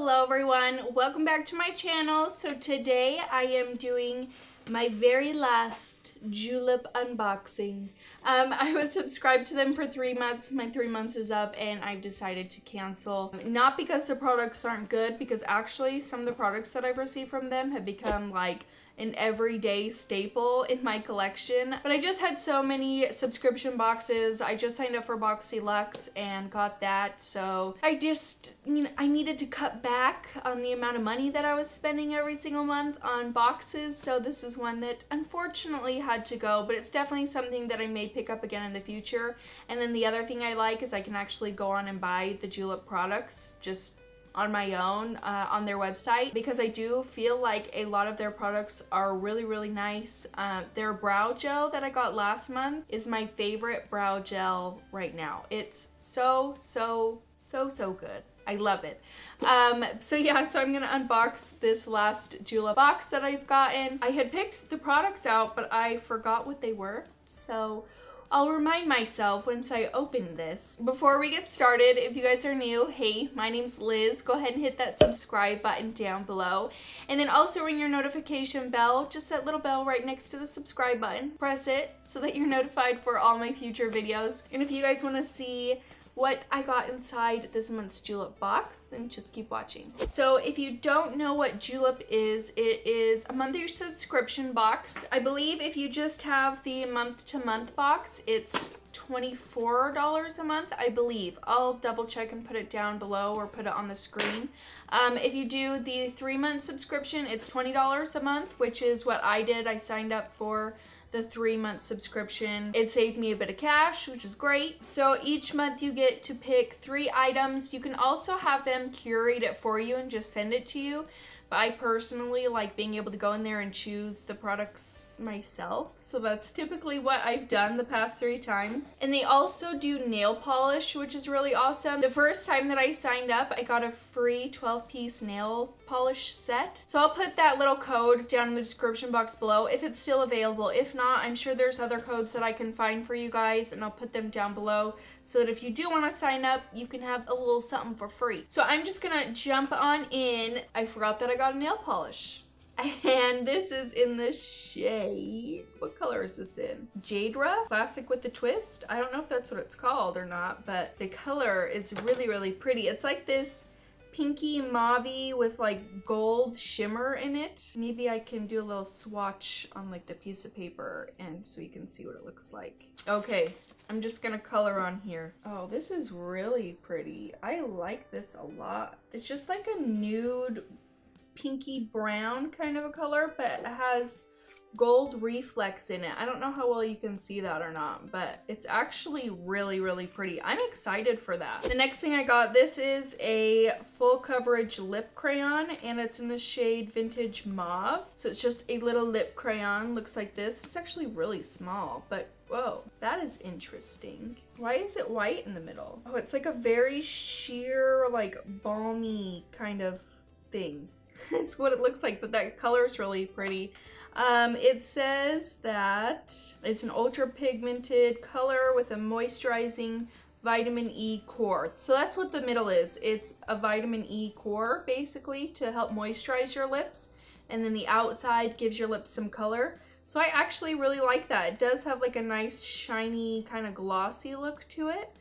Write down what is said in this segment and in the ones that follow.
Hello everyone, welcome back to my channel. So today I am doing my very last julep unboxing. I was subscribed to them for 3 months. My 3 months is up and I've decided to cancel. Not because the products aren't good, because actually some of the products that I've received from them have become like an everyday staple in my collection. But I just had so many subscription boxes. I just signed up for BOXYCHARM and got that. So I just, I needed to cut back on the amount of money that I was spending every single month on boxes. So this is one that unfortunately had to go, but it's definitely something that I may pick up again in the future. And then the other thing I like is I can actually go on and buy the julep products just on my own on their website, because I do feel like a lot of their products are really nice. Their brow gel that I got last month is my favorite brow gel right now. It's so good. I love it. So yeah, so I'm gonna unbox this last julep box that I've gotten. I had picked the products out, but I forgot what they were, so I'll remind myself once I open this. Before we get started, if you guys are new, hey, my name's Liz. Go ahead and hit that subscribe button down below. And then also ring your notification bell, just that little bell right next to the subscribe button. Press it so that you're notified for all my future videos. And if you guys want to see what I got inside this month's julep box, then just keep watching. So if you don't know what julep is, it is a monthly subscription box. I believe if you just have the month-to-month box, it's $24 a month, I believe. I'll double check and put it down below or put it on the screen. If you do the 3-month subscription, it's $20 a month, which is what I did. I signed up for the 3-month subscription. It saved me a bit of cash, which is great. So each month you get to pick 3 items. You can also have them curate it for you and just send it to you. But I personally like being able to go in there and choose the products myself. So that's typically what I've done the past 3 times. And they also do nail polish, which is really awesome. The first time that I signed up, I got a free 12-piece nail polish set. So I'll put that little code down in the description box below if it's still available. If not, I'm sure there's other codes that I can find for you guys, and I'll put them down below so that if you do want to sign up, you can have a little something for free. So I'm just gonna jump on in. I forgot that I got a nail polish. And this is in the shade, what color is this in? Jaydra, classic with the twist. I don't know if that's what it's called or not, but the color is really pretty. It's like this pinky mauve with like gold shimmer in it. Maybe I can do a little swatch on like the piece of paper and so you can see what it looks like. Okay, I'm just gonna color on here. Oh, this is really pretty. I like this a lot. It's just like a nude pinky brown kind of a color, but it has gold reflex in it. I don't know how well you can see that or not, but it's actually really pretty. I'm excited for that. The next thing I got, this is a full coverage lip crayon, and it's in the shade Vintage Mauve. So it's just a little lip crayon, looks like this. It's actually really small, but whoa, that is interesting. Why is it white in the middle? Oh, it's like a very sheer, like balmy kind of thing. That's what it looks like, but that color is really pretty. It says that it's an ultra pigmented color with a moisturizing vitamin E core. So that's what the middle is. It's a vitamin E core basically to help moisturize your lips, and then the outside gives your lips some color. So I actually really like that. It does have like a nice shiny kind of glossy look to it.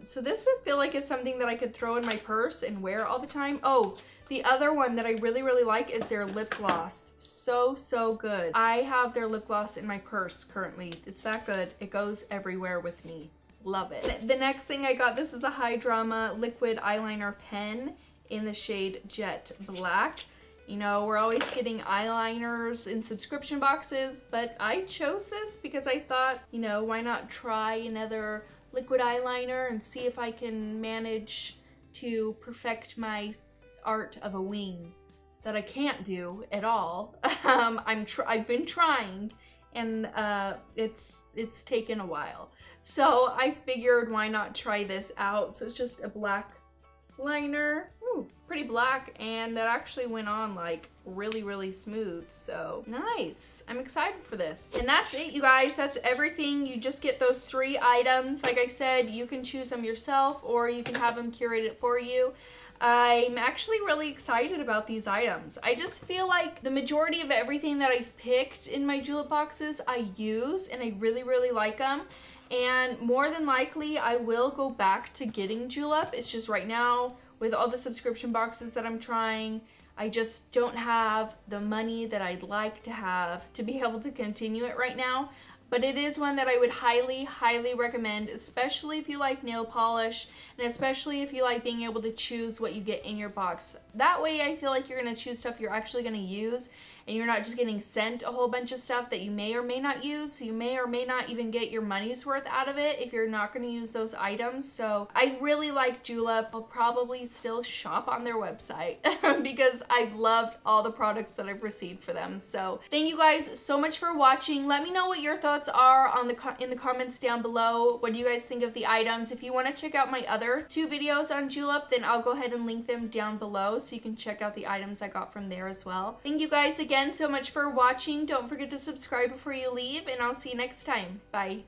So this I feel like is something that I could throw in my purse and wear all the time. Oh, the other one that I really like is their lip gloss. So good. I have their lip gloss in my purse currently. It's that good. It goes everywhere with me. Love it. The next thing I got, this is a High Drama liquid eyeliner pen in the shade Jet Black. You know, we're always getting eyeliners in subscription boxes, but I chose this because I thought, you know, why not try another liquid eyeliner and see if I can manage to perfect my art of a wing that I can't do at all. I've been trying, and it's taken a while. So I figured why not try this out. So it's just a black liner. Ooh, pretty black, and that actually went on like really smooth. So nice. I'm excited for this. And that's it, you guys. That's everything. You just get those 3 items. Like I said, you can choose them yourself or you can have them curated for you. I'm actually really excited about these items. I just feel like the majority of everything that I've picked in my julep boxes I use, and I really, really like them. And more than likely, I will go back to getting julep. It's just right now, with all the subscription boxes that I'm trying, I just don't have the money that I'd like to have to be able to continue it right now. But it is one that I would highly, highly recommend, especially if you like nail polish, and especially if you like being able to choose what you get in your box. That way I feel like you're going to choose stuff you're actually going to use, and you're not just getting sent a whole bunch of stuff that you may or may not use, so you may or may not even get your money's worth out of it if you're not going to use those items. So I really like Julep. I'll probably still shop on their website because I've loved all the products that I've received for them. So thank you guys so much for watching. Let me know what your thoughts are on in the comments down below. What do you guys think of the items? If you want to check out my other 2 videos on Julep, then I'll go ahead and link them down below so you can check out the items I got from there as well. Thank you guys again so much for watching. Don't forget to subscribe before you leave, and I'll see you next time. Bye.